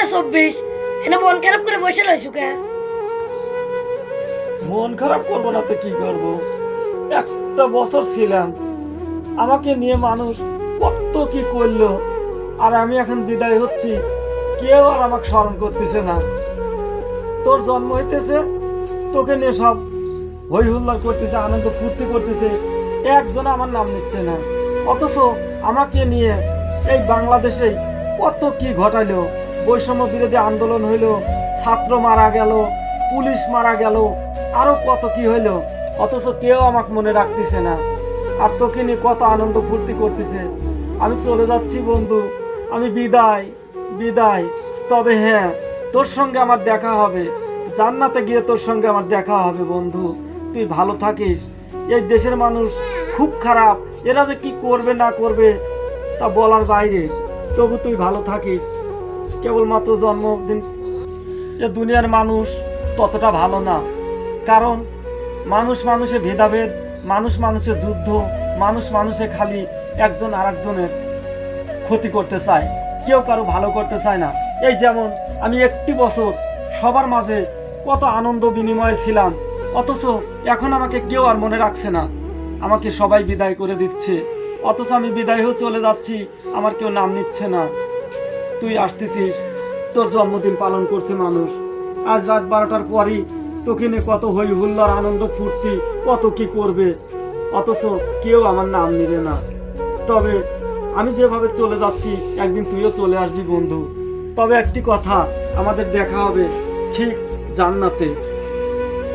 2024 এনে মন খারাপ করে বসে রইছো কে? মন খারাপ করবো না তো কি করবো? একটা বছর ছিলাম, আমাকে নিয়ে মানুষ কত কি করলো, আর আমি এখন বিদায় হচ্ছি, কেউ আর আমাকে স্মরণ করতেছে না। তোর জন্ম হইতেছে, তোকে নিয়ে সব হই হুল্লার করতেছে, আনন্দ ফুর্তি করতেছে, একজন আমার নাম নিচ্ছে না। অথচ আমাকে নিয়ে এই বাংলাদেশে কত কি ঘটাইলো, বৈষম্য বিরোধী আন্দোলন হইলো, ছাত্র মারা গেল, পুলিশ মারা গেল, আরো কত কি হইলো, অথচ কেউ আমাকে মনে রাখতেছে না। আর তোকে নিয়ে কত আনন্দ ফুর্তি করতেছে। আমি চলে যাচ্ছি বন্ধু, আমি বিদায় বিদায়। তবে হ্যাঁ, তোর সঙ্গে আমার দেখা হবে, জান্নাতে গিয়ে তোর সঙ্গে আমার দেখা হবে বন্ধু। তুই ভালো থাকিস। এই দেশের মানুষ খুব খারাপ, এরা যে কি করবে না করবে তা বলার বাইরে। তবু তুই ভালো থাকিস। কেবলমাত্র জন্মদিন, এ দুনিয়ার মানুষ ততটা ভালো না, কারণ মানুষ মানুষের ভেদাভেদ, মানুষ মানুষের যুদ্ধ, মানুষ মানুষে খালি একজন আর একজনের ক্ষতি করতে চায়, কেউ কারো ভালো করতে চায় না। এই যেমন আমি একটি বছর সবার মাঝে কত আনন্দ বিনিময়ে ছিলাম, অথচ এখন আমাকে কেউ আর মনে রাখছে না, আমাকে সবাই বিদায় করে দিচ্ছে। অথচ আমি বিদায় হয়ে চলে যাচ্ছি, আমার কেউ নাম নিচ্ছে না। তুই আসতেছিস, তোর জন্মদিন পালন করছে মানুষ, আজ রাত 12টার পরই তোকে নিয়ে কত হই হুল্লার আনন্দ ফুর্তি কত কি করবে, অথচ কেউ আমার নাম নেবে না। তবে আমি যেভাবে চলে যাচ্ছি, একদিন তুইও চলে আসবি বন্ধু। তবে একটি কথা, আমাদের দেখা হবে ঠিক জান্নাতে।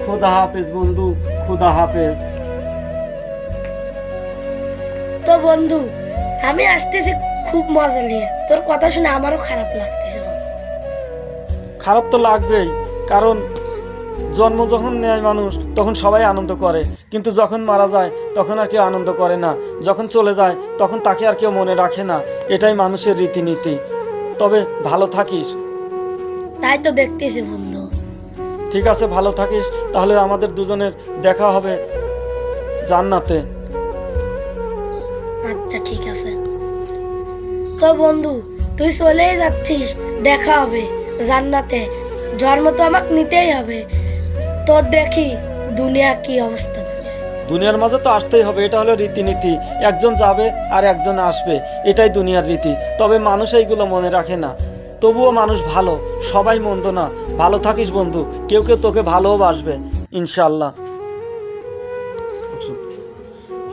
খোদা হাফেজ বন্ধু, খোদা হাফেজ। তো বন্ধু, আমি আসতেছি খুব মজা নিয়ে। তোর কথা শুনে আমারও খারাপ লাগতেছে। খারাপ তো লাগবেই, কারণ জন্ম যখন নেয় মানুষ তখন সবাই আনন্দ করে, কিন্তু যখন মারা যায় তখন আর কেউ আনন্দ করে না, যখন চলে যায় তখন তাকে আর কেউ মনে রাখে না। এটাই মানুষের রীতিনীতি। তবে ভালো থাকিস। তাই তো দেখতেছি বন্ধু। ঠিক আছে, ভালো থাকিস। তাহলে আমাদের দুজনের দেখা হবে জান্নাতে। আচ্ছা ঠিক আছে। তো বন্ধু, তুই চলেই যাচ্ছিস, দেখা হবে জান্নাতে। জন্ম তো আমাকে নিতেই হবে। তোর দেখি দুনিয়া কি অবস্থা। দুনিয়ার মাঝে তো আসতেই হবে, এটা হলো রীতিনীতি। একজন যাবে আর একজন আসবে, এটাই দুনিয়ার রীতি। তবে মানুষ এইগুলো মনে রাখে না। তবুও মানুষ ভালো, সবাই মন্দ না। ভালো থাকিস বন্ধু, কেউ কেউ তোকে ভালোবাসবে ইনশাল্লাহ।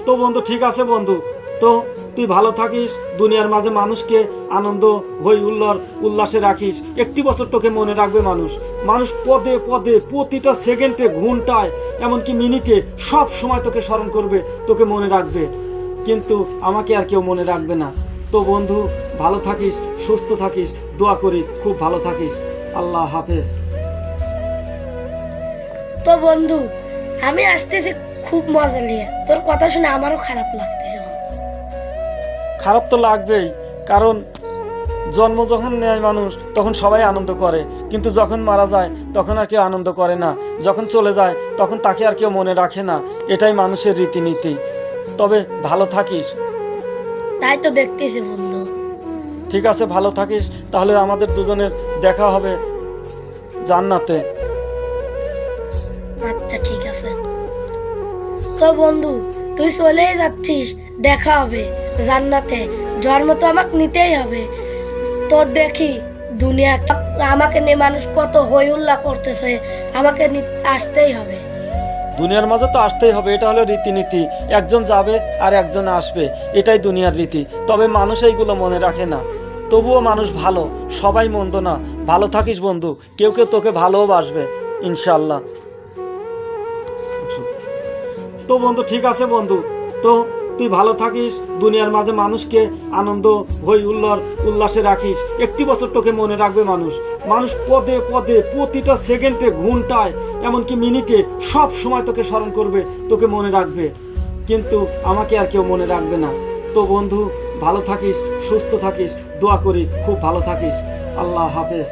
তো বন্ধু ঠিক আছে বন্ধু, তো তুই ভালো থাকিস, দুনিয়ার মাঝে মানুষকে আনন্দ হই উল্লাসে রাখিস। একটি বছর তোকে মনে রাখবে মানুষ। মানুষ পদে পদে, প্রতিটা সেকেন্ডে, ঘন্টায়, এমনকি মিনিটে সব সময় তোকে স্মরণ করবে, তোকে মনে রাখবে, কিন্তু আমাকে আর কেউ মনে রাখবে না। তো বন্ধু ভালো থাকিস, সুস্থ থাকিস, দোয়া করি খুব ভালো থাকিস। আল্লাহ হাফেজ। তো বন্ধু, আমি আসতেছি খুব মজা নিয়ে। তোর কথা শুনে আমারও খারাপ লাগতেছে। খারাপ তো লাগবেই, কারণ জন্ম যখন নেয় মানুষ তখন সবাই আনন্দ করে, কিন্তু যখন মারা যায় তখন আর কেউ আনন্দ করে না, যখন চলে যায় তখন তাকে আর কেউ মনে রাখে না। এটাই মানুষের রীতিনীতি। তবে ভালো থাকিস। তাই তো দেখতেছি বন্ধু। ঠিক আছে, ভালো থাকিস। তাহলে আমাদের দুজনের দেখা হবে জান্নাতে। আচ্ছা ঠিক আছে। তো বন্ধু, তুই চলেই যাচ্ছিস, দেখা হবে জান্নাতে। জন্ম তো আমাকে নিতেই হবে। তোর দেখি দুনিয়া আমাকে নিয়ে মানুষ কত হই হুল্লা করতেছে, আমাকে আসতেই হবে। দুনিয়ার মাঝে তো আসতেই হবে, এটা হলো রীতিনীতি। একজন যাবে আর একজন আসবে, এটাই দুনিয়ার রীতি। তবে মানুষ এইগুলো মনে রাখে না। তবুও মানুষ ভালো, সবাই মন্দ না। ভালো থাকিস বন্ধু, কেউ কেউ তোকে ভালোবাসবে ইনশাল্লাহ। তো বন্ধু ঠিক আছে বন্ধু, তো তুই ভালো থাকিস, দুনিয়ার মাঝে মানুষকে আনন্দ হই উল্লাসে রাখিস। একটি বছর তোকে মনে রাখবে মানুষ। মানুষ পদে পদে, প্রতিটা সেকেন্ডে, ঘন্টায়, এমনকি মিনিটে সব সময় তোকে স্মরণ করবে, তোকে মনে রাখবে, কিন্তু আমাকে আর কেউ মনে রাখবে না। তো বন্ধু ভালো থাকিস, সুস্থ থাকিস, দোয়া করি খুব ভালো থাকিস। আল্লাহ হাফেজ।